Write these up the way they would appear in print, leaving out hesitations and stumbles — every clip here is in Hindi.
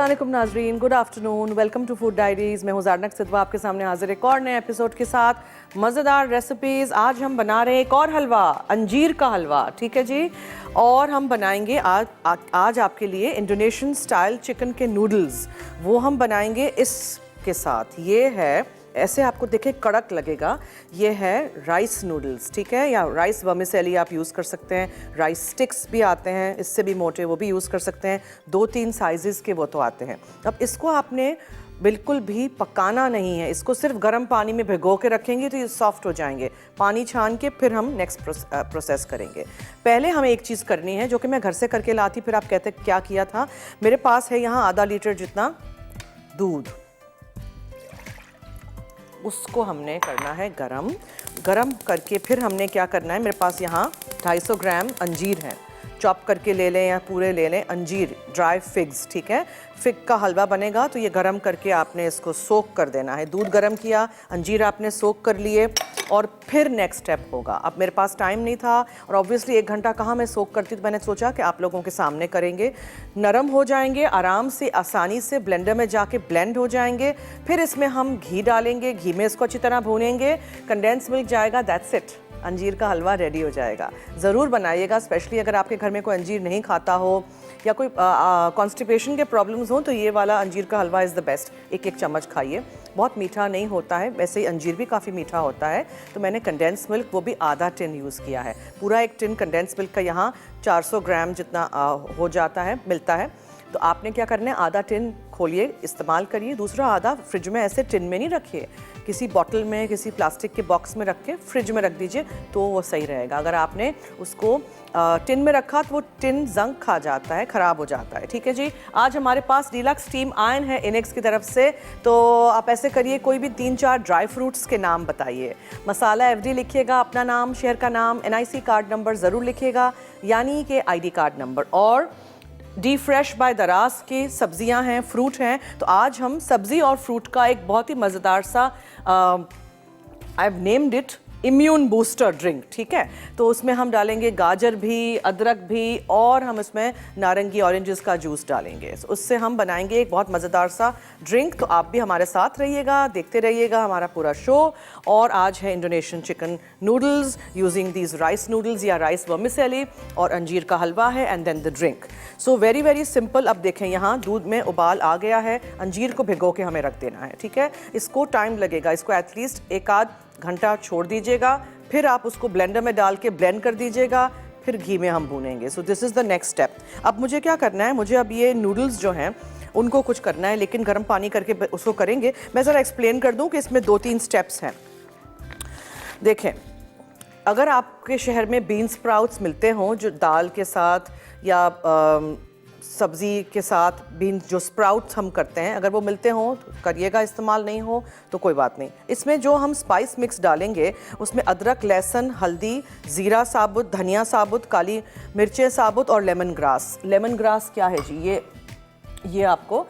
अस्सलाम वालेकुम नाजरीन, good afternoon, welcome to food diaries. मैं हूँ ज़ारनक सिद्वा आपके सामने हाजिर एक और नए एपिसोड के साथ मज़ेदार रेसिपीज़। आज हम बना रहे हैं एक और हलवा, अंजीर का हलवा, ठीक है जी। और हम बनाएंगे आज आपके लिए इंडोनेशियन स्टाइल चिकन के नूडल्स। वो हम बनाएंगे इसके साथ। ये है, ऐसे आपको देखे कड़क लगेगा, ये है राइस नूडल्स, ठीक है, या राइस वर्मिसेली आप यूज़ कर सकते हैं। राइस स्टिक्स भी आते हैं, इससे भी मोटे, वो भी यूज़ कर सकते हैं। 2-3 साइजेस के वो तो आते हैं। अब इसको आपने बिल्कुल भी पकाना नहीं है, इसको सिर्फ गर्म पानी में भिगो के रखेंगे तो ये सॉफ्ट हो जाएंगे। पानी छान के फिर हम नेक्स्ट प्रोसेस करेंगे। पहले हमें एक चीज़ करनी है जो कि मैं घर से करके लाती, फिर आप कहते क्या किया था। मेरे पास है यहाँ आधा लीटर जितना दूध, उसको हमने करना है गरम करके फिर हमने क्या करना है, मेरे पास यहाँ 250 ग्राम अंजीर है, चॉप करके ले लें या पूरे ले लें। अंजीर, ड्राई फिग्स, ठीक है, फिग का हलवा बनेगा तो ये गरम करके आपने इसको सोक कर देना है। दूध गरम किया, अंजीर आपने सोक कर लिए और फिर नेक्स्ट स्टेप होगा। अब मेरे पास टाइम नहीं था और ऑब्वियसली 1 घंटा कहाँ मैं सोक करती, तो मैंने सोचा कि आप लोगों के सामने करेंगे। नरम हो जाएंगे, आराम से आसानी से ब्लेंडर में जाके ब्लेंड हो जाएंगे। फिर इसमें हम घी डालेंगे, घी में इसको अच्छी तरह भूनेंगे, कंडेंस मिल्क जाएगा, दैट्स इट, अंजीर का हलवा रेडी हो जाएगा। ज़रूर बनाइएगा, स्पेशली अगर आपके घर में कोई अंजीर नहीं खाता हो या कोई कॉन्स्टिपेशन के प्रॉब्लम्स हो तो ये वाला अंजीर का हलवा इज़ द बेस्ट। 1-1 चम्मच खाइए, बहुत मीठा नहीं होता है, वैसे ही अंजीर भी काफ़ी मीठा होता है। तो मैंने कंडेंस मिल्क वो भी आधा टिन यूज़ किया है। पूरा 1 टिन कंडेंस मिल्क का यहाँ 400 ग्राम जितना हो जाता है, मिलता है। तो आपने क्या करना है, आधा टिन खोलिए, इस्तेमाल करिए, दूसरा आधा फ्रिज में ऐसे टिन में नहीं रखिए, किसी बॉटल में, किसी प्लास्टिक के बॉक्स में रख के फ्रिज में रख दीजिए तो वो सही रहेगा। अगर आपने उसको टिन में रखा तो वो टिन जंग खा जाता है, ख़राब हो जाता है, ठीक है जी। आज हमारे पास डीलक्स स्टीम आयन है इनेक्स की तरफ से। तो आप ऐसे करिए, कोई भी 3-4 ड्राई फ्रूट्स के नाम बताइए। मसाला एफडी लिखिएगा, अपना नाम, शहर का नाम, NIC कार्ड नंबर ज़रूर लिखिएगा, यानी कि ID कार्ड नंबर। और डी फ्रेश बाय दराज की सब्जियां हैं, फ्रूट हैं। तो आज हम सब्जी और फ्रूट का एक बहुत ही मज़ेदार सा I have named it immune booster drink, ठीक है। तो उसमें हम डालेंगे गाजर भी, अदरक भी, और हम इसमें नारंगी, ऑरेंजेस का जूस डालेंगे। उससे हम बनाएंगे एक बहुत मज़ेदार सा ड्रिंक। तो आप भी हमारे साथ रहिएगा, देखते रहिएगा हमारा पूरा शो। और आज है Indonesian chicken noodles using these rice noodles या राइस वर्मिसेली, और अंजीर का हलवा है, and then the drink. So very very simple. अब देखें, यहाँ दूध में उबाल आ गया है, अंजीर को भिगो के हमें रख देना है, ठीक है। इसको टाइम लगेगा, इसको एटलीस्ट 1-आध घंटा छोड़ दीजिएगा। फिर आप उसको ब्लेंडर में डाल के ब्लेंड कर दीजिएगा, फिर घी में हम भूनेंगे। So this is the next step. अब मुझे क्या करना है, मुझे अब ये नूडल्स जो हैं उनको कुछ करना है, लेकिन गर्म पानी करके उसको करेंगे। मैं ज़रा एक्सप्लेन कर दूं कि इसमें 2-3 स्टेप्स हैं। देखें, अगर आपके शहर में बीन स्प्राउट्स मिलते हों जो दाल के साथ या सब्ज़ी के साथ बीन जो स्प्राउट्स हम करते हैं, अगर वो मिलते हों तो करिएगा, इस्तेमाल नहीं हो तो कोई बात नहीं। इसमें जो हम स्पाइस मिक्स डालेंगे उसमें अदरक, लहसुन, हल्दी, ज़ीरा साबुत, धनिया साबुत, काली मिर्चें साबुत और लेमन ग्रास। लेमन ग्रास क्या है जी, ये आपको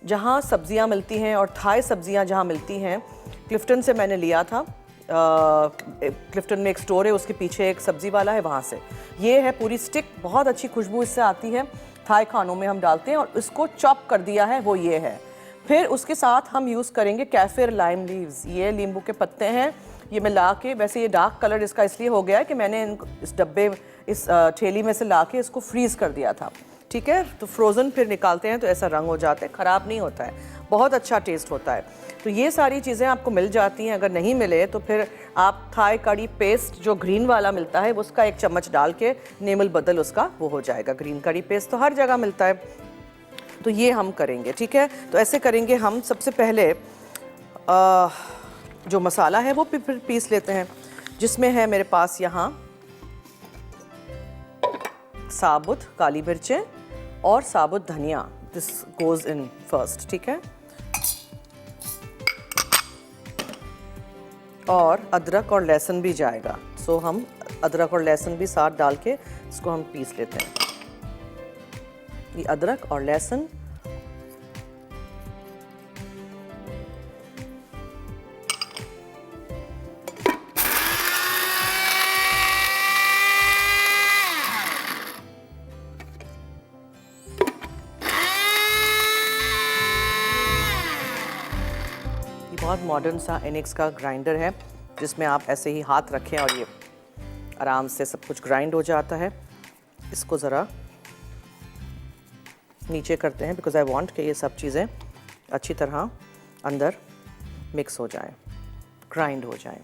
जहाँ सब्ज़ियाँ मिलती हैं और थाई सब्ज़ियाँ जहाँ मिलती हैं, क्लिफ्टन से मैंने लिया था। क्लिफ्टन में एक स्टोर है, उसके पीछे एक सब्ज़ी वाला है, वहाँ से ये है पूरी स्टिक। बहुत अच्छी खुशबू इससे आती है, थाई खानों में हम डालते हैं। और इसको चॉप कर दिया है, वो ये है। फिर उसके साथ हम यूज़ करेंगे कैफिर लाइम लीव्स, ये नींबू के पत्ते हैं। ये मैं ला के, वैसे ये डार्क कलर इसका इसलिए हो गया है कि मैंने इस डब्बे, इस थैली में से ला के इसको फ्रीज़ कर दिया था, ठीक है। तो फ्रोज़न फिर निकालते हैं तो ऐसा रंग हो जाता है, ख़राब नहीं होता है, बहुत अच्छा टेस्ट होता है। तो ये सारी चीज़ें आपको मिल जाती हैं। अगर नहीं मिले तो फिर आप थाई कड़ी पेस्ट जो ग्रीन वाला मिलता है उसका 1 चम्मच डाल के, नेमल बदल उसका वो हो जाएगा। ग्रीन कड़ी पेस्ट तो हर जगह मिलता है। तो ये हम करेंगे, ठीक है। तो ऐसे करेंगे हम। सबसे पहले जो मसाला है वो फिर पीस लेते हैं, जिसमें है मेरे पास यहाँ साबुत काली मिर्चें और साबुत धनिया। दिस गोज़ इन फर्स्ट, ठीक है। और अदरक और लहसुन भी जाएगा। सो हम अदरक और लहसुन भी साथ डाल के इसको हम पीस लेते हैं। ये अदरक और लहसुन, बहुत मॉडर्न सा एनेक्स का ग्राइंडर है जिसमें आप ऐसे ही हाथ रखें और ये आराम से सब कुछ ग्राइंड हो जाता है। इसको ज़रा नीचे करते हैं बिकॉज आई वांट कि ये सब चीज़ें अच्छी तरह अंदर मिक्स हो जाएं, ग्राइंड हो जाएं।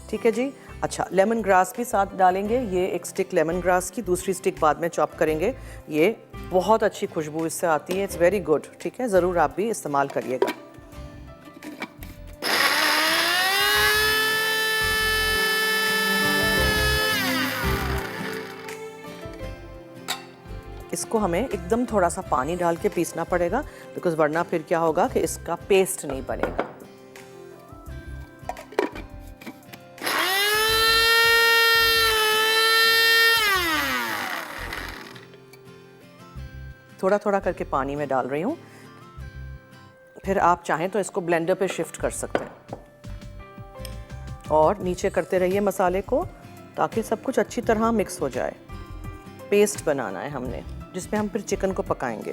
ठीक है जी। अच्छा, लेमन ग्रास भी साथ डालेंगे। ये एक स्टिक लेमन ग्रास की, दूसरी स्टिक बाद में चॉप करेंगे। ये बहुत अच्छी खुशबू इससे आती है, इट्स वेरी गुड। ठीक है, ज़रूर आप भी इस्तेमाल करिएगा। इसको हमें एकदम थोड़ा सा पानी डाल के पीसना पड़ेगा बिकॉज वरना फिर क्या होगा कि इसका पेस्ट नहीं बनेगा। थोड़ा थोड़ा करके पानी में डाल रही हूँ, फिर आप चाहें तो इसको ब्लेंडर पे शिफ्ट कर सकते हैं और नीचे करते रहिए मसाले को ताकि सब कुछ अच्छी तरह मिक्स हो जाए। पेस्ट बनाना है हमने जिसमें हम फिर चिकन को पकाएंगे।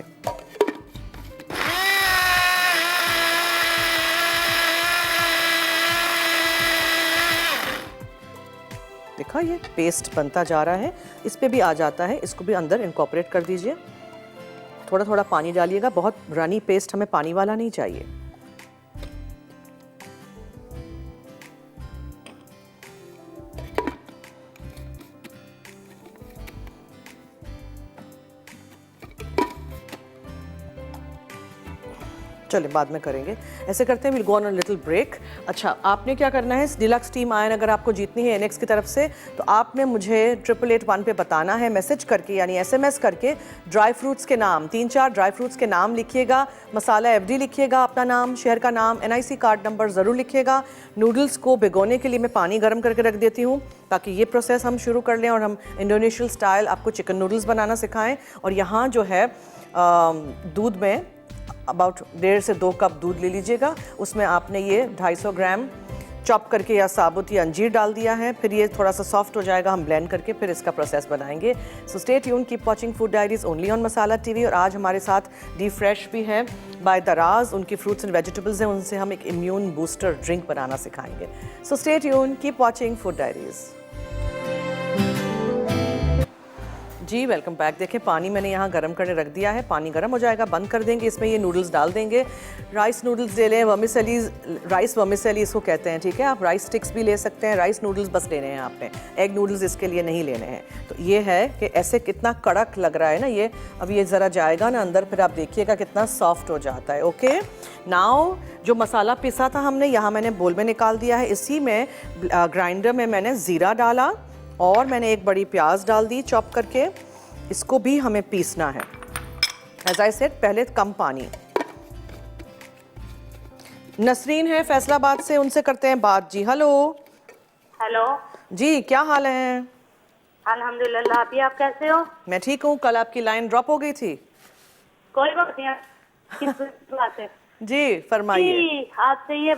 देखा, ये पेस्ट बनता जा रहा है, इस पे भी आ जाता है। इसको भी अंदर इनकॉर्पोरेट कर दीजिए। थोड़ा थोड़ा पानी डालिएगा, बहुत रनी पेस्ट हमें पानी वाला नहीं चाहिए। चलिए बाद में करेंगे, ऐसे करते हैं। Will go on a little break. अच्छा, आपने क्या करना है, डिलक्स टीम आयन अगर आपको जीतनी है एनेक्स की तरफ से, तो आपने मुझे 8881 पे बताना है मैसेज करके, यानी SMS करके ड्राई फ्रूट्स के नाम, 3-4 ड्राई फ्रूट्स के नाम लिखिएगा, मसाला FD लिखिएगा, अपना नाम, शहर का नाम, NIC कार्ड नंबर ज़रूर लिखिएगा। नूडल्स को भिगोने के लिए मैं पानी गर्म करके रख देती हूँ ताकि ये प्रोसेस हम शुरू कर लें और हम इंडोनेशियन स्टाइल आपको चिकन नूडल्स बनाना सिखाएं। और यहाँ जो है दूध में अबाउट 1.5 से 2 कप दूध ले लीजिएगा। उसमें आपने ये 250 ग्राम चॉप करके या साबुत या अंजीर डाल दिया है। फिर ये थोड़ा सा सॉफ्ट हो जाएगा, हम ब्लेंड करके फिर इसका प्रोसेस बनाएंगे। सो stay tune, keep watching food diaries only on masala TV। और आज हमारे साथ डी फ्रेश भी है बाय दराज, उनकी फ्रूट्स एंड वेजिटेबल्स हैं, उनसे हम एक इम्यून बूस्टर ड्रिंक बनाना सिखाएंगे। So stay tune, keep watching food diaries. जी वेलकम बैक। देखें, पानी मैंने यहाँ गरम करने रख दिया है, पानी गरम हो जाएगा, बंद कर देंगे, इसमें ये नूडल्स डाल देंगे। राइस नूडल्स ले लें, वर्मिसेलीज, राइस वर्मिसेली इसको कहते हैं। ठीक है, आप राइस स्टिक्स भी ले सकते हैं, राइस नूडल्स बस लेने हैं आपने, एग नूडल्स इसके लिए नहीं लेने हैं। तो ये है कि ऐसे कितना कड़क लग रहा है ना ये, अब ये ज़रा जाएगा ना अंदर, फिर आप देखिएगा कितना सॉफ्ट हो जाता है। ओके, नाउ जो मसाला पिसा था हमने, यहाँ मैंने बोल में निकाल दिया है। इसी में ग्राइंडर में मैंने ज़ीरा डाला और मैंने एक बड़ी प्याज डाल दी चॉप करके। इसको भी हमें पीसना है। एज आई सेड, पहले कम पानी। नसरीन है फैसलाबाद से, उनसे करते हैं बात। जी हेलो। हेलो जी, क्या हाल है? अल्हम्दुलिल्लाह, अभी आप कैसे हो? मैं ठीक हूँ। कल आपकी लाइन ड्रॉप हो गई थी। कोई बात नहीं, किस बात है? जी फरमाइए। जी, आपसे ये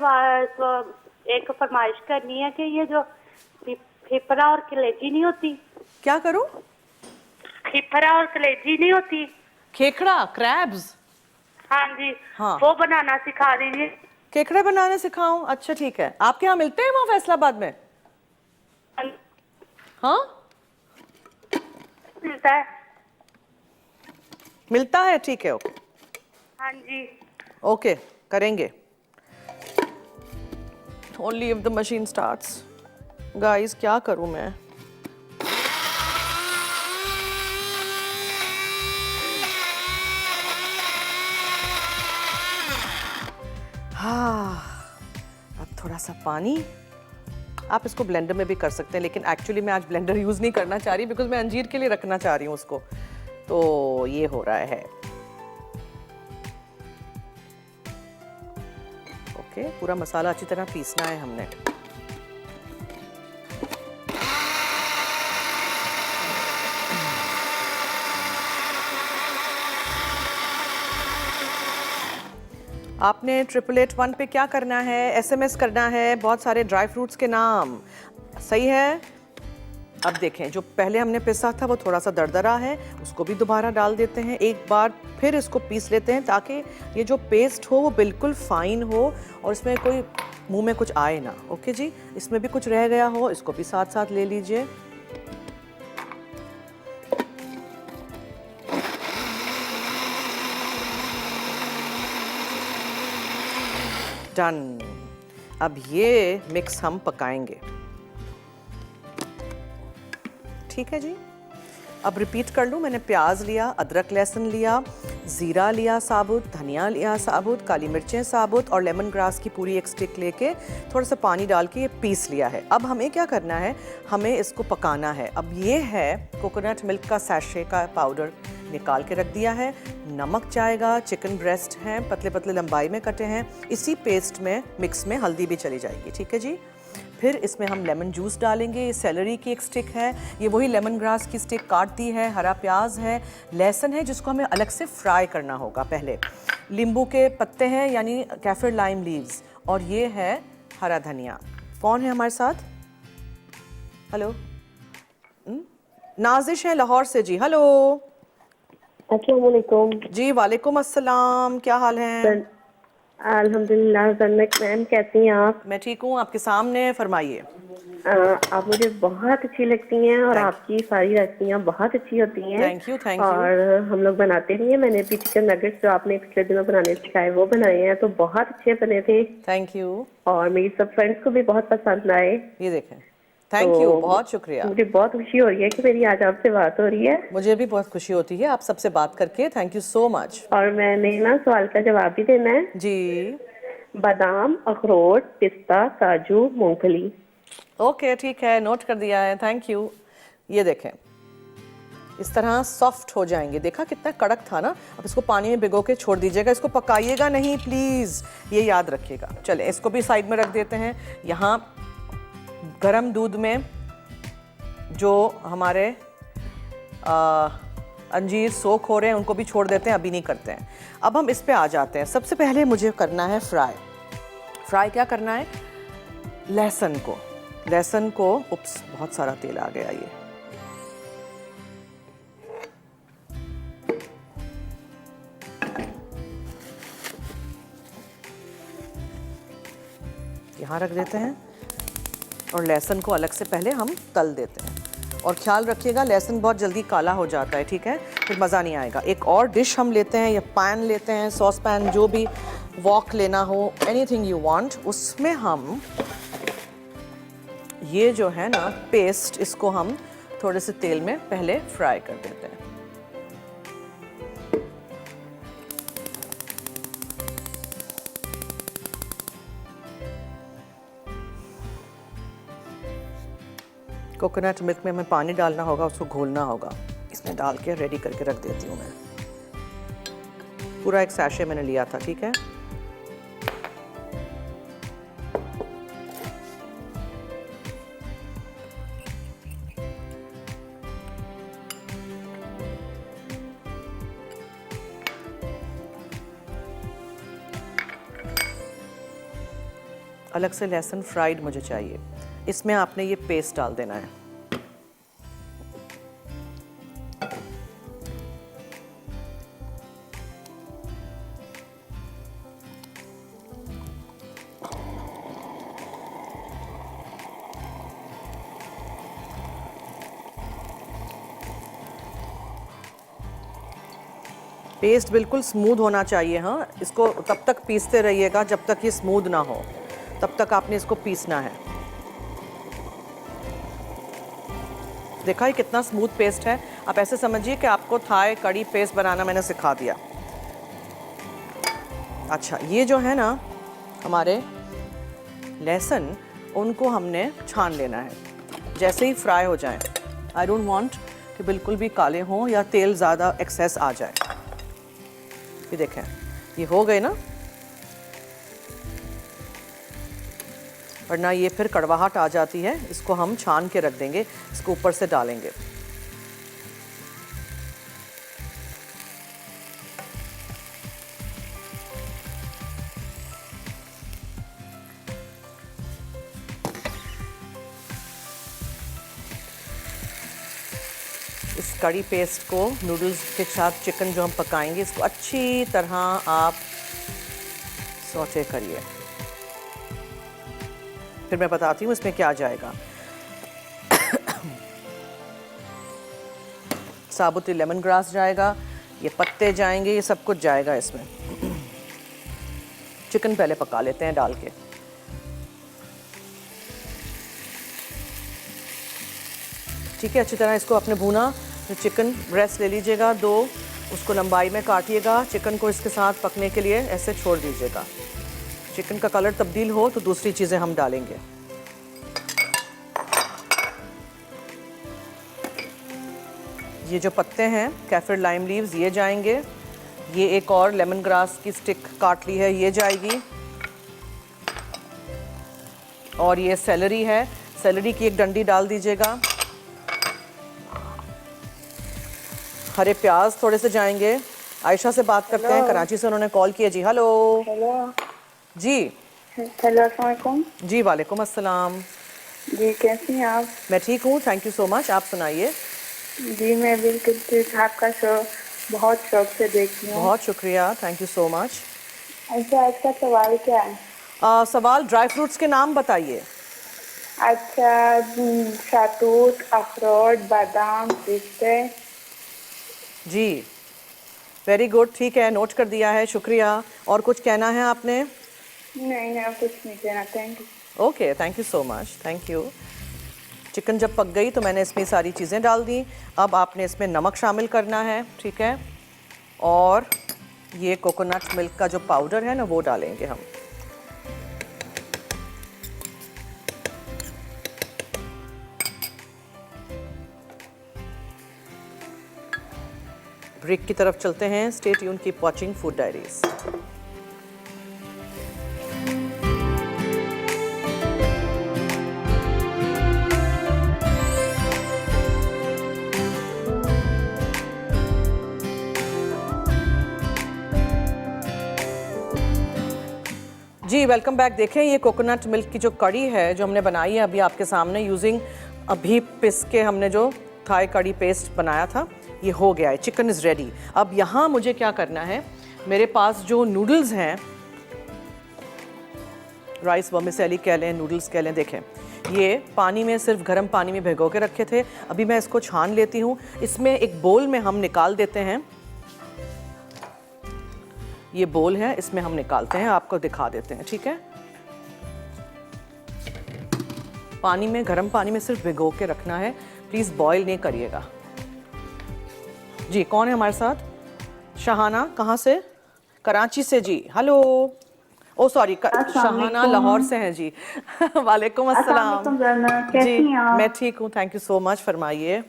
एक फरमाइश करनी है कि ये जो खिपरा और कलेजी नहीं होती। क्या करूं? खिपरा और कलेजी नहीं होती, खेखड़ा, क्रैब्स। हाँ जी, हाँ। वो बनाना सिखा दीजिए। केकड़े बनाने सिखाऊं? अच्छा ठीक है। आपके यहाँ मिलते हैं वहाँ फैसलाबाद में? हाँ मिलता है। मिलता है, ठीक है। ओके हाँ जी, ओके, करेंगे। Only if the machine starts. Guys क्या करूं मैं? हाँ, अब थोड़ा सा पानी। आप इसको ब्लेंडर में भी कर सकते हैं, लेकिन एक्चुअली मैं आज ब्लेंडर यूज़ नहीं करना चाह रही बिकॉज मैं अंजीर के लिए रखना चाह रही हूँ उसको। तो ये हो रहा है। ओके, पूरा मसाला अच्छी तरह पीसना है हमने। आपने 8881 पे क्या करना है? SMS करना है बहुत सारे ड्राई फ्रूट्स के नाम। सही है, अब देखें, जो पहले हमने पिसा था वो थोड़ा सा दरदरा है, उसको भी दोबारा डाल देते हैं। एक बार फिर इसको पीस लेते हैं ताकि ये जो पेस्ट हो वो बिल्कुल फाइन हो और इसमें कोई मुंह में कुछ आए ना। ओके जी, इसमें भी कुछ रह गया हो इसको भी साथ साथ ले लीजिए। डन। अब ये मिक्स हम पकाएंगे। ठीक है जी। अब रिपीट कर लूँ, मैंने प्याज लिया, अदरक लहसुन लिया, ज़ीरा लिया साबुत, धनिया लिया साबुत, काली मिर्चें साबुत और लेमन ग्रास की पूरी एक स्टिक लेके थोड़ा सा पानी डाल के ये पीस लिया है। अब हमें क्या करना है, हमें इसको पकाना है। अब ये है कोकोनट मिल्क का सैशे का पाउडर, निकाल के रख दिया है। नमक जाएगा, चिकन ब्रेस्ट हैं पतले पतले लंबाई में कटे हैं, इसी पेस्ट में मिक्स में हल्दी भी चली जाएगी। ठीक है जी। फिर इसमें हम लेमन जूस डालेंगे। ये सेलरी की एक स्टिक है, ये वही लेमन ग्रास की स्टिक काट दी है, हरा प्याज है, लहसुन है जिसको हमें अलग से फ्राई करना होगा पहले, नींबू के पत्ते हैं यानी कैफिर लाइम लीव्स, और ये है हरा धनिया। कौन है हमारे साथ? हेलो, नाजिश है लाहौर से जी। हेलो। अस्सलाम वालेकुम जी वालेकुम अस्सलाम, क्या हाल है? अल्हम्दुलिल्लाह। जन्नत मैम कैसी हैं आप? मैं ठीक हूँ, आपके सामने, फरमाइए। आप मुझे बहुत अच्छी लगती हैं और आपकी सारी रेसिपियाँ बहुत अच्छी होती हैं। Thank you, thank you. और हम लोग बनाते भी हैं। मैंने भी चिकन नगेट्स जो आपने पिछले दिनों बनाने सिखाए वो बनाए हैं, तो बहुत अच्छे बने थे। Thank you. और मेरी सब फ्रेंड्स को भी बहुत पसंद आए। ये देखें, थैंक यू, बहुत शुक्रिया। मुझे बहुत खुशी हो रही है कि मेरी आज आपसे बात हो रही है। मुझे भी बहुत खुशी होती है आप सबसे बात करके। Thank you so much. और मैंने ना सवाल का जवाब भी देना है जी। बादाम, अखरोट, पिस्ता, काजू, मूंगफली। ओके, ठीक है, नोट कर दिया है, थैंक यू। ये देखें, इस तरह सॉफ्ट हो जाएंगे। देखा कितना कड़क था ना। अब इसको पानी में भिगो के छोड़ दीजिएगा, इसको पकाइएगा नहीं प्लीज़, ये याद रखिएगा। चले इसको भी साइड में रख देते हैं। यहाँ गरम दूध में जो हमारे अंजीर सोख हो रहे हैं उनको भी छोड़ देते हैं, अभी नहीं करते हैं। अब हम इस पे आ जाते हैं। सबसे पहले मुझे करना है फ्राई। फ्राई क्या करना है? लहसुन को उप्स, बहुत सारा तेल आ गया। ये यहाँ रख देते हैं और लहसुन को अलग से पहले हम तल देते हैं। और ख्याल रखिएगा लहसुन बहुत जल्दी काला हो जाता है, ठीक है, फिर मज़ा नहीं आएगा। एक और डिश हम लेते हैं या पैन लेते हैं, सॉस पैन, जो भी वॉक लेना हो, एनीथिंग यू वांट, उसमें हम ये जो है ना पेस्ट, इसको हम थोड़े से तेल में पहले फ्राई कर देते हैं। कोकोनट मिल्क में हमें पानी डालना होगा, उसको घोलना होगा। इसमें डाल के रेडी करके रख देती हूँ मैं। पूरा एक सैशे मैंने लिया था, ठीक है। अलग से लहसुन फ्राइड मुझे चाहिए। इसमें आपने ये पेस्ट डाल देना है। पेस्ट बिल्कुल स्मूथ होना चाहिए। हाँ, इसको तब तक पीसते रहिएगा जब तक ये स्मूथ ना हो, तब तक आपने इसको पीसना है। देखा ये कितना स्मूथ पेस्ट है। आप ऐसे समझिए कि आपको थाई कड़ी पेस्ट बनाना मैंने सिखा दिया। अच्छा, ये जो है ना हमारे लहसुन, उनको हमने छान लेना है जैसे ही फ्राई हो जाए। आई डोंट वांट कि बिल्कुल भी काले हों या तेल ज़्यादा एक्सेस आ जाए। ये देखें, ये हो गए ना, वरना ये फिर कड़वाहट आ जाती है। इसको हम छान के रख देंगे, इसको ऊपर से डालेंगे। कड़ी पेस्ट को नूडल्स के साथ चिकन जो हम पकाएंगे इसको अच्छी तरह आप सौटे करिए। फिर मैं बताती हूँ इसमें क्या जाएगा। साबुती लेमन ग्रास जाएगा, ये पत्ते जाएंगे, ये सब कुछ जाएगा इसमें। चिकन पहले पका लेते हैं डाल के। ठीक है, अच्छी तरह इसको आपने भूना। तो चिकन ब्रेस्ट ले लीजिएगा 2, उसको लंबाई में काटिएगा। चिकन को इसके साथ पकने के लिए ऐसे छोड़ दीजिएगा। चिकन का कलर तब्दील हो तो दूसरी चीज़ें हम डालेंगे। ये जो पत्ते हैं कैफिर लाइम लीव्स ये जाएंगे। ये एक और लेमन ग्रास की स्टिक काट ली है ये जाएगी। और ये सेलरी है, सेलरी की एक डंडी डाल दीजिएगा। हरे प्याज थोड़े से जाएंगे। आयशा से बात करते हैं, कराची से उन्होंने कॉल किया जी। हेलो। हेलो जी। हेलो, अस्सलाम वालेकुम। जी वालेकुम अस्सलाम। जी कैसी हैं आप? मैं ठीक हूँ, थैंक यू सो मच। आप सुनाइए। जी मैं बिल्कुल ठीक, आपका शो बहुत शौक से देखती हूँ। बहुत शुक्रिया, थैंक यू सो मच। अच्छा, आज का सवाल क्या है? सवाल ड्राई फ्रूट्स के नाम बताइए। अच्छा, शहतूत, अखरोट, बादाम, पिस्ते। जी वेरी गुड, ठीक है, नोट कर दिया है, शुक्रिया। और कुछ कहना है आपने? नहीं, अब कुछ नहीं कहना, thank you. Okay, thank you so much, thank you. Chicken जब पक गई तो मैंने इसमें सारी चीज़ें डाल दी। अब आपने इसमें नमक शामिल करना है, ठीक है, और ये कोकोनट मिल्क का जो पाउडर है ना वो डालेंगे हम। ब्रेक की तरफ चलते हैं। Stay tune, keep watching food diaries. जी वेलकम बैक। देखें ये कोकोनट मिल्क की जो कड़ी है जो हमने बनाई है अभी आपके सामने यूजिंग अभी पिस के हमने जो थाई कड़ी पेस्ट बनाया था ये हो गया है। Chicken is ready. अब यहाँ मुझे क्या करना है, मेरे पास जो नूडल्स हैं, राइस वर्मिसेली कह लें, नूडल्स कह लें, देखें ये पानी में, सिर्फ गर्म पानी में भिगो के रखे थे। अभी मैं इसको छान लेती हूँ। इसमें एक बोल में हम निकाल देते हैं। ये बोल है, इसमें हम निकालते हैं, आपको दिखा देते हैं, ठीक है। पानी में, गर्म पानी में सिर्फ भिगो के रखना है, प्लीज़ बॉईल नहीं करिएगा। जी कौन है हमारे साथ? शहाना, कहाँ से? कराची से जी। हेलो। ओ सॉरी, शहाना लाहौर से हैं जी। वालेकुम अस्सलाम। कैसी हैं आप? मैं ठीक हूँ, थैंक यू सो मच। फरमाइए।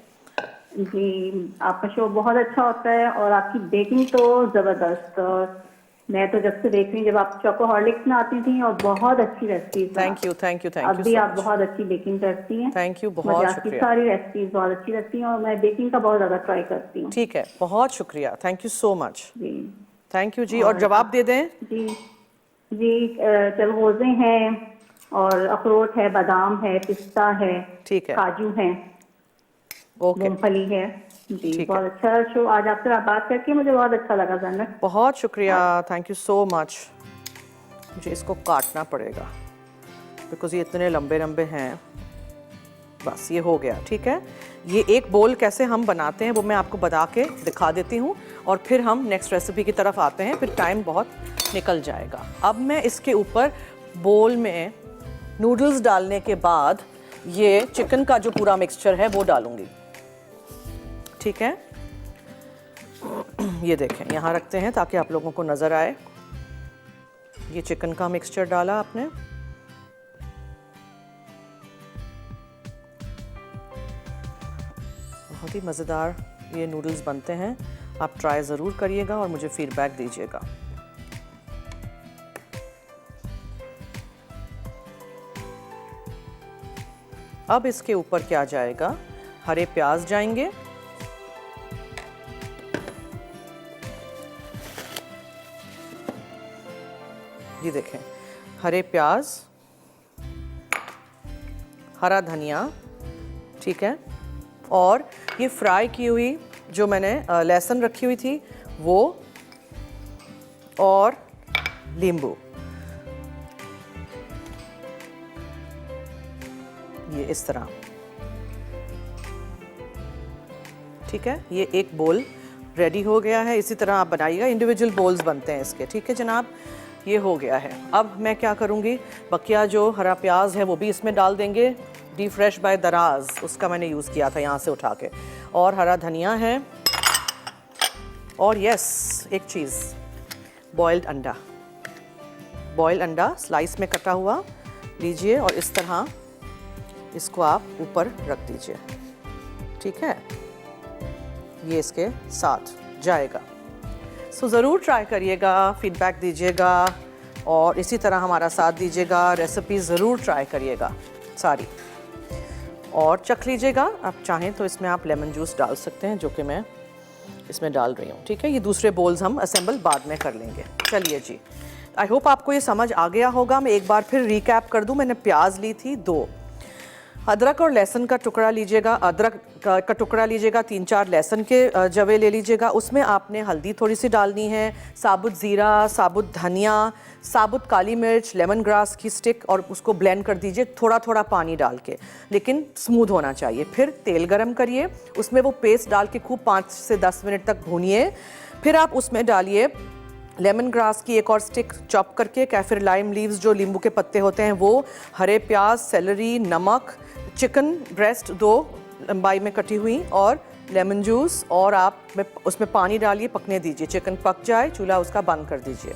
जी आपका शो बहुत अच्छा होता है और आपकी बेकिंग तो जबरदस्त। और मैं तो जब से देख रही हूँ, जब आप चॉकोहॉलिक्स में आती थी, और बहुत अच्छी recipe. Thank you, thank you, thank you. अब भी आप बहुत अच्छी बेकिंग करती हैं। थैंक यू, बहुत मुझे आपकी शुक्रिया। सारी रेसिपीज बहुत अच्छी लगती हैं और मैं बेकिंग का बहुत ज्यादा ट्राई करती हूँ। ठीक है, बहुत शुक्रिया, थैंक यू सो मच। जी थैंक यू जी। और जवाब दे दें। जी जी, चलगोजे हैं और अखरोट है, बादाम है, पिस्ता है, ठीक है, काजू है, ओके, मूंगफली है। जी ठीक बहुत अच्छा शो। आज आपसे बात करके मुझे बहुत अच्छा लगा जन्नत। बहुत शुक्रिया, थैंक यू सो मच। मुझे इसको काटना पड़ेगा बिकॉज ये इतने लंबे लंबे हैं। बस ये हो गया, ठीक है। ये एक बोल कैसे हम बनाते हैं वो मैं आपको बता के दिखा देती हूँ और फिर हम नेक्स्ट रेसिपी की तरफ आते हैं, फिर टाइम बहुत निकल जाएगा। अब मैं इसके ऊपर बोल में नूडल्स डालने के बाद ये चिकन का जो पूरा मिक्सचर है वो डालूंगी, ठीक है। ये देखें, यहाँ रखते हैं ताकि आप लोगों को नज़र आए। ये चिकन का मिक्सचर डाला आपने, बहुत ही मज़ेदार ये नूडल्स बनते हैं। आप ट्राई ज़रूर करिएगा और मुझे फीडबैक दीजिएगा। अब इसके ऊपर क्या जाएगा? हरे प्याज जाएंगे, ये देखें, हरे प्याज, हरा धनिया, ठीक है, और ये फ्राई की हुई जो मैंने लहसुन रखी हुई थी वो, और नींबू, ये इस तरह, ठीक है। ये एक बोल रेडी हो गया है। इसी तरह आप बनाइएगा, इंडिविजुअल बोल्स बनते हैं इसके, ठीक है जनाब। ये हो गया है। अब मैं क्या करूँगी, बकिया जो हरा प्याज है वो भी इसमें डाल देंगे, डी फ्रेश बाय दराज, उसका मैंने यूज़ किया था यहाँ से उठा के, और हरा धनिया है, और यस एक चीज़, बॉइल्ड अंडा, बॉइल्ड अंडा स्लाइस में कटा हुआ लीजिए और इस तरह इसको आप ऊपर रख दीजिए, ठीक है। ये इसके साथ जाएगा। सो ज़रूर ट्राई करिएगा, फीडबैक दीजिएगा और इसी तरह हमारा साथ दीजिएगा। रेसिपी ज़रूर ट्राई करिएगा सारी और चख लीजिएगा। आप चाहें तो इसमें आप लेमन जूस डाल सकते हैं, जो कि मैं इसमें डाल रही हूँ, ठीक है। ये दूसरे बोल्स हम असेंबल बाद में कर लेंगे। चलिए जी, आई होप आपको ये समझ आ गया होगा। मैं एक बार फिर रिकैप कर दूँ। मैंने प्याज ली थी 2, अदरक और लहसुन का टुकड़ा लीजिएगा, अदरक का टुकड़ा लीजिएगा, 3-4 लहसुन के जवे ले लीजिएगा। उसमें आपने हल्दी थोड़ी सी डालनी है, साबुत ज़ीरा, साबुत धनिया, साबुत काली मिर्च, लेमन ग्रास की स्टिक, और उसको ब्लेंड कर दीजिए थोड़ा थोड़ा पानी डाल के, लेकिन स्मूथ होना चाहिए। फिर तेल गरम करिए, उसमें वो पेस्ट डाल के खूब 5 से 10 मिनट तक भूनिए। फिर आप उसमें डालिए लेमन ग्रास की एक और स्टिक चॉप करके, कैफिर लाइम लीव्स जो नींबू के पत्ते होते हैं वो, हरे प्याज, सेलरी, नमक, चिकन ब्रेस्ट 2 लंबाई में कटी हुई, और लेमन जूस, और आप उसमें पानी डालिए, पकने दीजिए। चिकन पक जाए, चूल्हा उसका बंद कर दीजिए।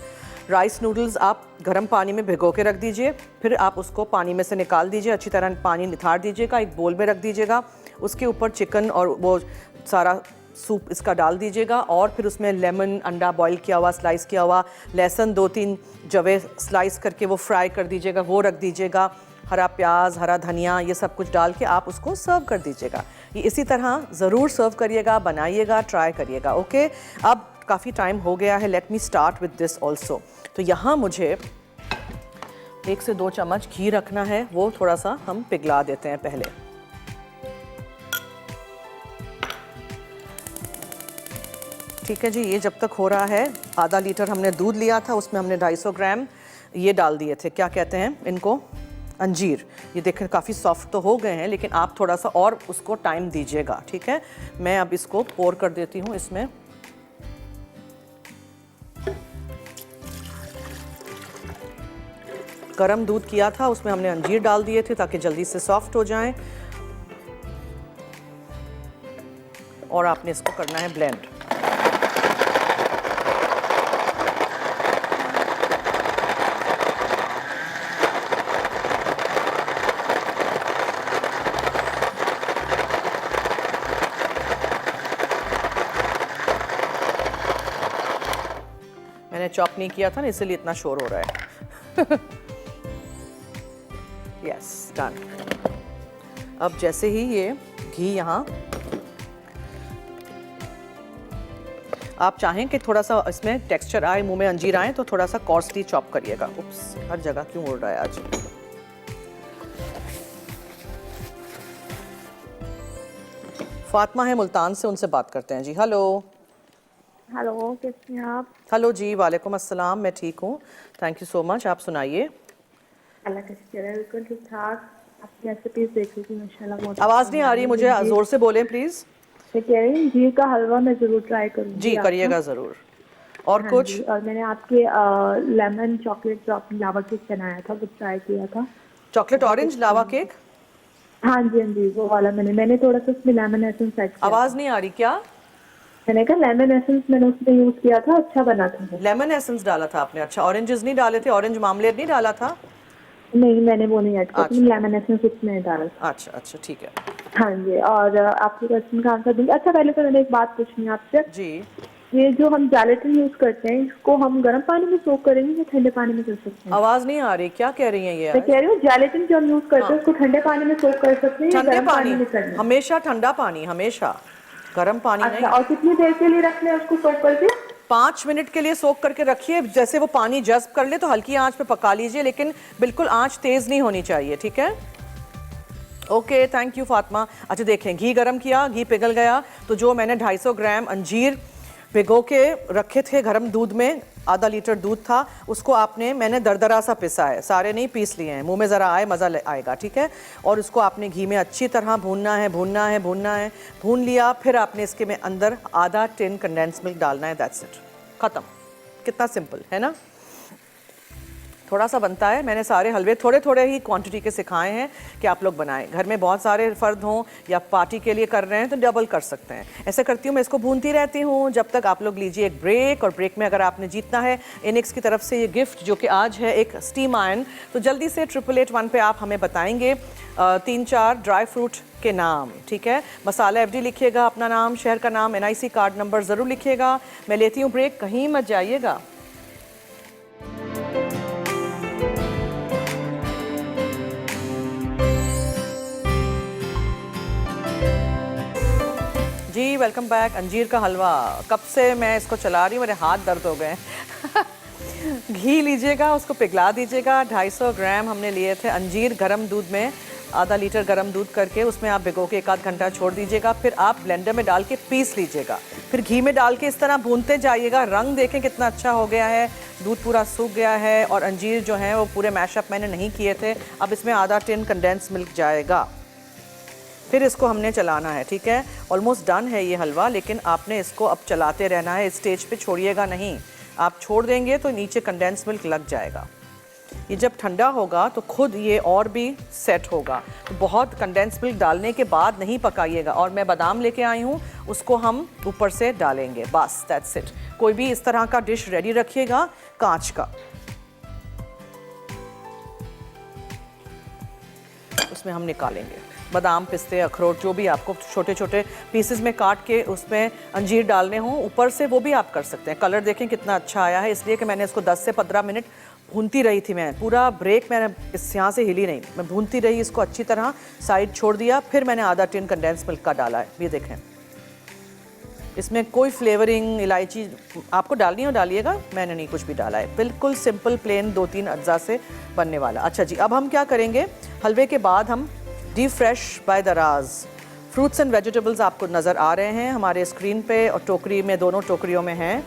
राइस नूडल्स आप गर्म पानी में भिगो के रख दीजिए, फिर आप उसको पानी में से निकाल दीजिए, अच्छी तरह पानी निथार दीजिएगा, एक बोल में रख दीजिएगा। उसके ऊपर चिकन और वो सारा सूप इसका डाल दीजिएगा, और फिर उसमें लेमन, अंडा बॉईल किया हुआ, स्लाइस किया हुआ, लहसुन 2-3 जवे स्लाइस करके वो फ्राई कर दीजिएगा, वो रख दीजिएगा। हरा प्याज, हरा धनिया, ये सब कुछ डाल के आप उसको सर्व कर दीजिएगा। ये इसी तरह ज़रूर सर्व करिएगा, बनाइएगा, ट्राई करिएगा। ओके, अब काफ़ी टाइम हो गया है, let me start with this also. तो यहाँ मुझे 1 से 2 चम्मच घी रखना है, वो थोड़ा सा हम पिघला देते हैं पहले। ठीक है जी, ये जब तक हो रहा है, आधा लीटर हमने दूध लिया था, उसमें हमने 250 ग्राम ये डाल दिए थे, क्या कहते हैं इनको, अंजीर। ये देखें काफ़ी सॉफ्ट तो हो गए हैं, लेकिन आप थोड़ा सा और उसको टाइम दीजिएगा, ठीक है। मैं अब इसको पोर कर देती हूँ इसमें। गरम दूध किया था, उसमें हमने अंजीर डाल दिए थे ताकि जल्दी से सॉफ्ट हो जाएं, और आपने इसको करना है ब्लेंड। मैंने चॉप नहीं किया था ना, इसलिए इतना शोर हो रहा है। Yes, done. अब जैसे ही ये घी यहाँ, आप चाहें कि थोड़ा सा इसमें टेक्सचर आए, मुंह में अंजीर आए, तो थोड़ा सा कॉर्सली चॉप करिएगा। उप्स, हर जगह क्यों उड़ रहा है आज। फातिमा है मुल्तान से, उनसे बात करते हैं जी। हेलो। हेलो, कैसे हैं आप? हेलो जी, वालेकुम अस्सलाम, मैं ठीक हूँ, थैंक यू सो मच। आप सुनाइए। अल्लाह का शुक्र है, बिल्कुल ठीक ठाक। आपकी रेसिपीज देख रही थी माशाल्लाह, बहुत आवाज़ नहीं आ रही मुझे, ज़ोर से बोलें प्लीज़। मैं कह रही हूँ जीर का हलवा मैं ज़रूर ट्राई करूँगी। जी करिएगा ज़रूर। और हाँ कुछ? जी, और मैंने आपके लेमन चॉकलेट जो आपने लावा केक बनाया था वो ट्राई किया था। चॉकलेट ऑरेंज लावा केक? हाँ जी, वो वाला मैंने थोड़ा सा उसमें लेमन एसेंस ऐड किया। आवाज़ नहीं आ रही क्या? मैंने कहा लेमन एसेंस मैंने उसमें यूज किया था, अच्छा बना था। लेमन एसेंस डाला था आपने? अच्छा, ऑरेंजेस नहीं डाले थे? ऑरेंज मामलेट नहीं डाला था? नहीं, मैंने वो नहीं ऐड किया, अच्छा। लेमन एसेंस उसमें डाला था। अच्छा, ठीक है। हाँ जी, और आपके क्वेश्चन का आंसर दूंगी। अच्छा, पहले तो मैंने एक बात पूछनी है आपसे जी। ये जो हम जेलेटिन यूज करते हैं, इसको हम गर्म पानी में सोक करेंगे या ठंडे पानी में कर सकते हैं? आवाज़ नहीं आ रही, क्या कह रही हैं ये? मैं कह रही हूँ जेलेटिन जो हम यूज करते हैं उसको ठंडे पानी में सोक कर सकते हैं या ठंडे गर्म पानी में करना है? हमेशा ठंडा पानी, हमेशा, गर्म पानी नहीं। अच्छा, और कितनी देर के लिए रखना है उसको सोक करके? 5 मिनट के लिए सोक करके रखिए। जैसे वो पानी जज्ब कर ले तो हल्की आंच पे पका लीजिए, लेकिन बिल्कुल आंच तेज़ नहीं होनी चाहिए, ठीक है। Okay, thank you Fatima. अच्छा देखें, घी गरम किया, घी पिघल गया, तो जो मैंने 250 ग्राम अंजीर भिगो के रखे थे गरम दूध में, आधा लीटर दूध था, उसको मैंने दरदरा सा पिसा है, सारे नहीं पीस लिए हैं, मुंह में ज़रा आए मज़ा आएगा, ठीक है। और उसको आपने घी में अच्छी तरह भूनना है, भून लिया। फिर आपने इसके में अंदर आधा टिन कंडेंस मिल्क डालना है, दैट्स इट, ख़त्म। कितना सिंपल है ना। थोड़ा सा बनता है, मैंने सारे हलवे थोड़े थोड़े ही क्वांटिटी के सिखाए हैं कि आप लोग बनाएं। घर में बहुत सारे फ़र्द हों या पार्टी के लिए कर रहे हैं तो डबल कर सकते हैं। ऐसे करती हूँ मैं, इसको भूनती रहती हूँ जब तक आप लोग लीजिए एक ब्रेक। और ब्रेक में अगर आपने जीतना है इनिक्स की तरफ से ये गिफ्ट जो कि आज है एक स्टीम आयरन, तो जल्दी से 8881 पे आप हमें बताएंगे 3-4 ड्राई फ्रूट के नाम, ठीक है। मसाला FD लिखिएगा, अपना नाम, शहर का नाम, NIC कार्ड नंबर ज़रूर लिखिएगा। मैं लेती हूँ ब्रेक, कहीं मत जाइएगा। जी वेलकम बैक। अंजीर का हलवा कब से मैं इसको चला रही हूँ, मेरे हाथ दर्द हो गए घी लीजिएगा, उसको पिघला दीजिएगा। 250 ग्राम हमने लिए थे अंजीर, गरम दूध में, आधा लीटर गरम दूध करके उसमें आप भिगो के 1 आध घंटा छोड़ दीजिएगा। फिर आप ब्लेंडर में डाल के पीस लीजिएगा। फिर घी में डाल के इस तरह भूनते जाइएगा। रंग देखें कितना अच्छा हो गया है, दूध पूरा सूख गया है और अंजीर जो है वो पूरे मैशअप मैंने नहीं किए थे। अब इसमें आधा टिन कंडेंस मिल्क जाएगा। फिर इसको हमने चलाना है, ठीक है। ऑलमोस्ट डन है ये हलवा, लेकिन आपने इसको अब चलाते रहना है, इस स्टेज पे छोड़िएगा नहीं। आप छोड़ देंगे तो नीचे कंडेंस मिल्क लग जाएगा। ये जब ठंडा होगा तो खुद ये और भी सेट होगा। तो बहुत कंडेंस मिल्क डालने के बाद नहीं पकाइएगा। और मैं बादाम लेके आई हूँ, उसको हम ऊपर से डालेंगे, बस दैट्स इट। कोई भी इस तरह का डिश रेडी रखिएगा, कांच का, उसमें हम निकालेंगे बादाम, पिस्ते, अखरोट, जो भी आपको छोटे छोटे पीसेस में काट के उसमें अंजीर डालने हों ऊपर से, वो भी आप कर सकते हैं। कलर देखें कितना अच्छा आया है, इसलिए कि मैंने इसको 10 से 15 मिनट भूनती रही थी। मैं पूरा ब्रेक मैंने इस यहाँ से हिली नहीं, मैं भूनती रही इसको अच्छी तरह, साइड छोड़ दिया। फिर मैंने आधा टिन कंडेंस मिल्क का डाला है, ये देखें। इसमें कोई फ्लेवरिंग, इलायची आपको डालनी हो डालिएगा, मैंने नहीं कुछ भी डाला है। बिल्कुल सिंपल प्लेन 2-3 अज्जा से बनने वाला। अच्छा जी, अब हम क्या करेंगे, हलवे के बाद हम डीप फ्रेश बाय दराज फ्रूट्स एंड वेजिटेबल्स आपको नज़र आ रहे हैं हमारे स्क्रीन पे, और टोकरी में, दोनों टोकरियों में हैं।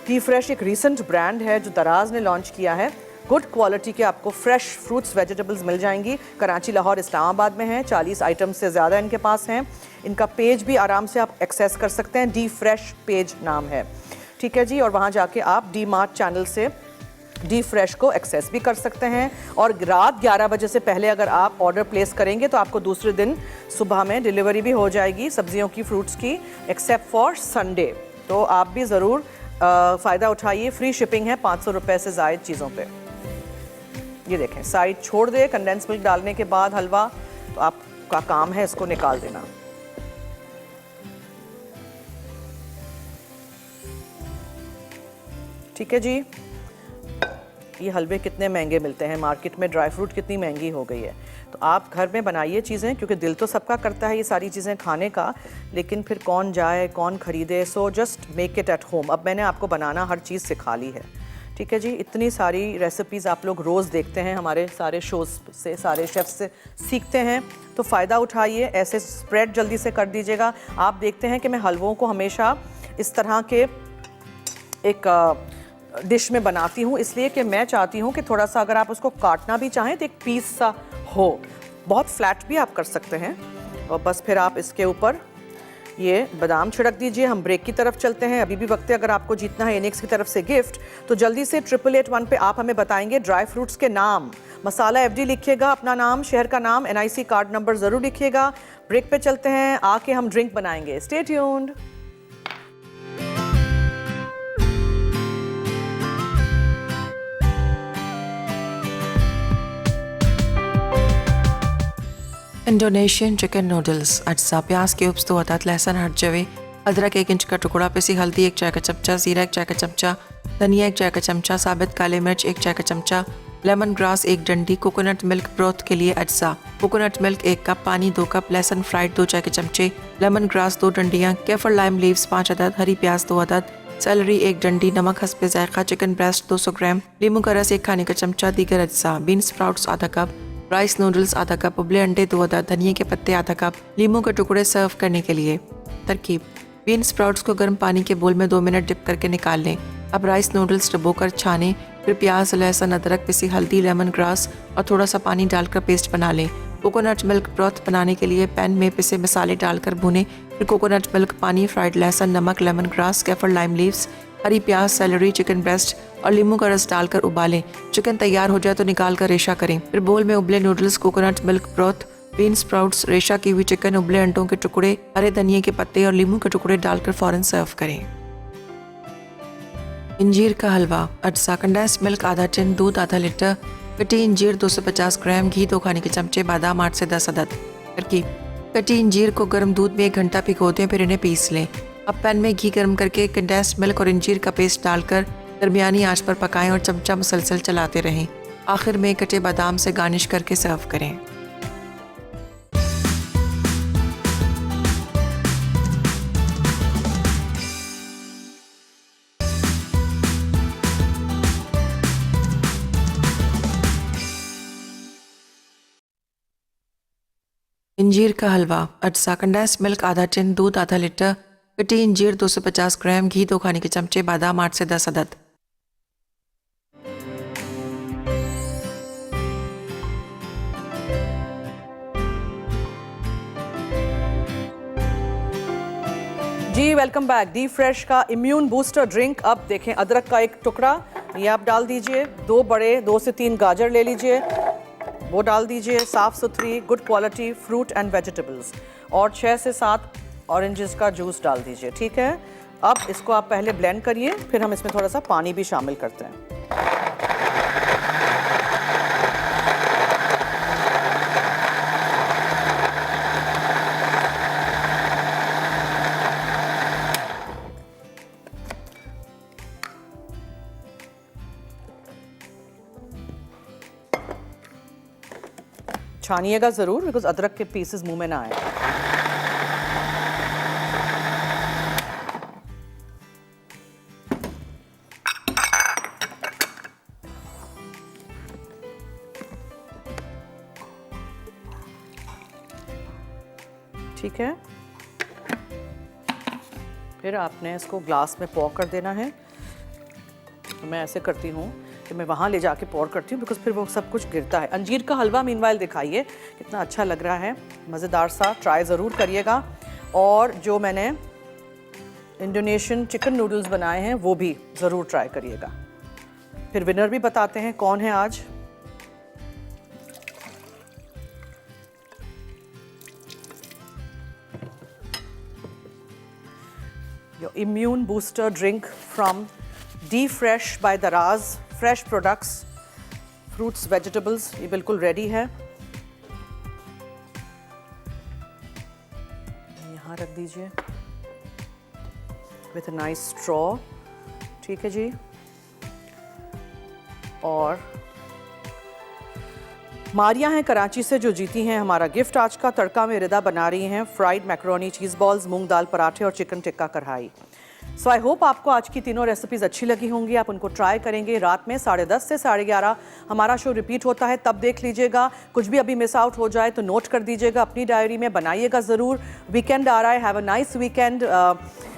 डीप फ्रेश एक रीसेंट ब्रांड है जो दराज ने लॉन्च किया है। गुड क्वालिटी के आपको फ्रेश फ्रूट्स वेजिटेबल्स मिल जाएंगी। कराची, लाहौर, इस्लामाबाद में हैं। 40 आइटम से ज़्यादा इनके पास हैं। इनका पेज भी आराम से आप एक्सेस कर सकते हैं, डीप फ्रेश पेज नाम है, ठीक है जी। और वहाँ जाके आप डी मार्ट चैनल से डीप फ्रेश को एक्सेस भी कर सकते हैं। और रात 11 बजे से पहले अगर आप ऑर्डर प्लेस करेंगे तो आपको दूसरे दिन सुबह में डिलीवरी भी हो जाएगी सब्जियों की, फ्रूट्स की, एक्सेप्ट फॉर संडे। तो आप भी ज़रूर फ़ायदा उठाइए। फ्री शिपिंग है 500 रुपये से ज़ायद चीज़ों पे। ये देखें, साइड छोड़ दे कंडेंस मिल्क डालने के बाद हलवा, तो आपका काम है इसको निकाल देना। ठीक है जी। ये हलवे कितने महंगे मिलते हैं मार्केट में, ड्राई फ्रूट कितनी महंगी हो गई है। तो आप घर में बनाइए चीज़ें, क्योंकि दिल तो सबका करता है ये सारी चीज़ें खाने का, लेकिन फिर कौन जाए, कौन ख़रीदे। So just make it at home. अब मैंने आपको बनाना हर चीज़ सिखा ली है, ठीक है जी। इतनी सारी रेसिपीज़ आप लोग रोज़ देखते हैं, हमारे सारे शोज़ से, सारे शेफ़ से सीखते हैं, तो फ़ायदा उठाइए। ऐसे स्प्रेड जल्दी से कर दीजिएगा। आप देखते हैं कि मैं हलवों को हमेशा इस तरह के एक डिश में बनाती हूँ, इसलिए कि मैं चाहती हूँ कि थोड़ा सा अगर आप उसको काटना भी चाहें तो एक पीस सा हो। बहुत फ्लैट भी आप कर सकते हैं। और बस फिर आप इसके ऊपर ये बादाम छिड़क दीजिए। हम ब्रेक की तरफ चलते हैं, अभी भी वक्त है। अगर आपको जीतना है इनिक्स की तरफ से गिफ्ट, तो जल्दी से 8881 पे आप हमें बताएंगे ड्राई फ्रूट्स के नाम। मसाला FD लिखिएगा, अपना नाम, शहर का नाम, NIC कार्ड नंबर ज़रूर लिखिएगा। ब्रेक पे चलते हैं, आके हम ड्रिंक बनाएंगे। Stay tuned. Indonesian chicken noodles, अज्जा, प्याज क्यूब्स 2 अदद, लहसुन हट जवे, अदरक 1 इंच का टुकड़ा, पिसी हल्दी 1 चाय का चमचा, जीरा 1 चाय का चमचा, धनिया 1 चाय का चमचा, साबित काले मिर्च 1 चाय का चमचा, लेमन ग्रास 1 डंडी, कोकोनट मिल्क ब्रोथ के लिए अज्जा, कोकोनट मिल्क 1 कप, पानी 2 कप, लहसुन फ्राइड 2 चाय के चमचे, लेमन ग्रास 2 डंडियाँ, केफर लाइम लीव्स 5 अदद, हरी प्याज 2 अदद, सेलरी 1 डंडी, नमक हस्बे जायका, चिकन ब्रेस्ट 200 ग्राम, नींबू का रस 1 खाने का चमचा, दीगर अज्जा, बीन स्प्राउट्स आधा कप, राइस नूडल्स आधा कप, उबले अंडे 2 अदद, धनिया के पत्ते आधा कप, नींबू के टुकड़े सर्व करने के लिए। तरकीब: बीन स्प्राउट्स को गर्म पानी के बोल में 2 मिनट डिप करके निकाल लें। अब राइस नूडल्स डुबोकर छानें, फिर प्याज, लहसुन, अदरक, पिसी हल्दी, लेमन ग्रास और थोड़ा सा पानी डालकर पेस्ट बना लें। कोकोनट मिल्क ब्रॉथ बनाने के लिए पैन में पिसे मसाले डालकर भूनें, फिर कोकोनट मिल्क, पानी, फ्राइड लहसुन, नमक, लेमन ग्रास, केफर, लाइम लीव्स, हरी प्याज, सेलरी, चिकन ब्रेस्ट और नींबू का रस डालकर उबालें। चिकन तैयार हो जाए तो निकाल कर रेशा करें। फिर बोल में उबले noodles, coconut milk broth, bean sprouts, रेशा की हुई चिकन, उबले अंडों के टुकड़े, हरे धनिए के पत्ते और नींबू के टुकड़े डालकर फौरन सर्व करें। इंजीर का हलवा। अज्जा: कंडेंस्ड मिल्क आधा टिन, दूध आधा लीटर, कटी इंजीर 250 ग्राम, घी 2 खाने के चमचे, बादाम 8 से 10 अदद। तरकीब: कटी इंजीर को गर्म दूध में 1 घंटा भिगो दें, फिर इन्हें पीस लें। अब पैन में घी गर्म करके कंडेंस्ड मिल्क और इंजीर का पेस्ट डालकर दरमियानी आंच पर पकाएं और चमचा मुसलसल चलाते रहें। आखिर में कटे बादाम से गार्निश करके सर्व करें। इंजीर का हलवा। अज्जा: कंडेंस्ड मिल्क आधा टिन, दूध आधा लीटर, कटी इंजीर 250 ग्राम, घी 2 खाने के चमचे, बादाम 8 से 10 अदद। जी वेलकम बैक। डी फ्रेश का इम्यून बूस्टर ड्रिंक। अब देखें, अदरक का एक टुकड़ा ये आप डाल दीजिए, 2 से 3 गाजर ले लीजिए, वो डाल दीजिए, साफ़ सुथरी good quality fruit and vegetables, और 6 से 7 ऑरेंजेस का जूस डाल दीजिए। ठीक है, अब इसको आप पहले ब्लेंड करिए, फिर हम इसमें थोड़ा सा पानी भी शामिल करते हैं। छानिएगा ज़रूर, बिकॉज अदरक के पीसेस मुंह में ना आए। ठीक है, फिर आपने इसको ग्लास में पॉर कर देना है। तो मैं ऐसे करती हूँ कि मैं वहाँ ले जाके पॉर करती हूँ, बिकॉज फिर वो सब कुछ गिरता है। अंजीर का हलवा मीनवाइल दिखाइए कितना अच्छा लग रहा है, मज़ेदार सा। ट्राई ज़रूर करिएगा, और जो मैंने इंडोनेशियन चिकन नूडल्स बनाए हैं वो भी ज़रूर ट्राई करिएगा। फिर विनर भी बताते हैं कौन है आज। Your immune booster drink from D Fresh by Daraz, fresh products, fruits, vegetables, ये बिल्कुल रेडी है। यहाँ रख दीजिए विथ अ नाइस स्ट्रॉ। ठीक है जी, और मारिया हैं कराची से जो जीती हैं हमारा गिफ्ट आज का। तड़का में रिदा बना रही हैं फ्राइड मैकरोनी, चीज़ बॉल्स, मूंग दाल पराठे और चिकन टिक्का कढ़ाई। सो आई होप आपको आज की तीनों रेसिपीज़ अच्छी लगी होंगी। आप उनको ट्राई करेंगे। रात में 10:30 से 11:30 हमारा शो रिपीट होता है, तब देख लीजिएगा। कुछ भी अभी मिस आउट हो जाए तो नोट कर दीजिएगा अपनी डायरी में, बनाइएगा ज़रूर। वीकेंड आ रहा है, हैव अ नाइस वीकेंड।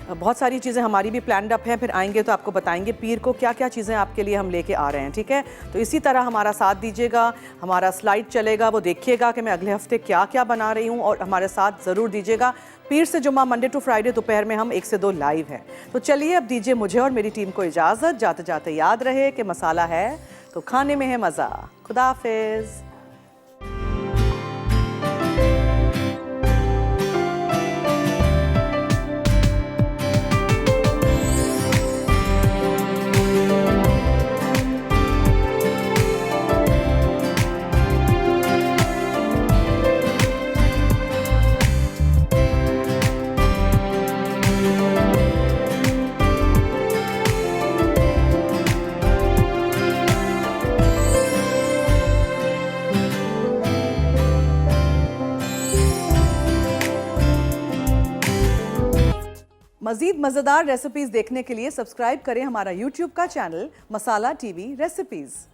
बहुत सारी चीज़ें हमारी भी प्लान्ड अप हैं, फिर आएंगे तो आपको बताएंगे पीर को क्या क्या चीज़ें आपके लिए हम लेके आ रहे हैं। ठीक है, तो इसी तरह हमारा साथ दीजिएगा। हमारा स्लाइड चलेगा, वो देखिएगा कि मैं अगले हफ्ते क्या क्या बना रही हूँ, और हमारे साथ ज़रूर दीजिएगा। पीर से जुम्मा, मंडे टू फ्राइडे दोपहर में हम 1 से 2 लाइव हैं। तो चलिए अब दीजिए मुझे और मेरी टीम को इजाज़त। जाते जाते याद रहे कि मसाला है तो खाने में है मज़ा। खुदा हाफिज़। मज़ीद मज़ेदार रेसिपीज़ देखने के लिए सब्सक्राइब करें हमारा YouTube का चैनल मसाला टीवी रेसिपीज़।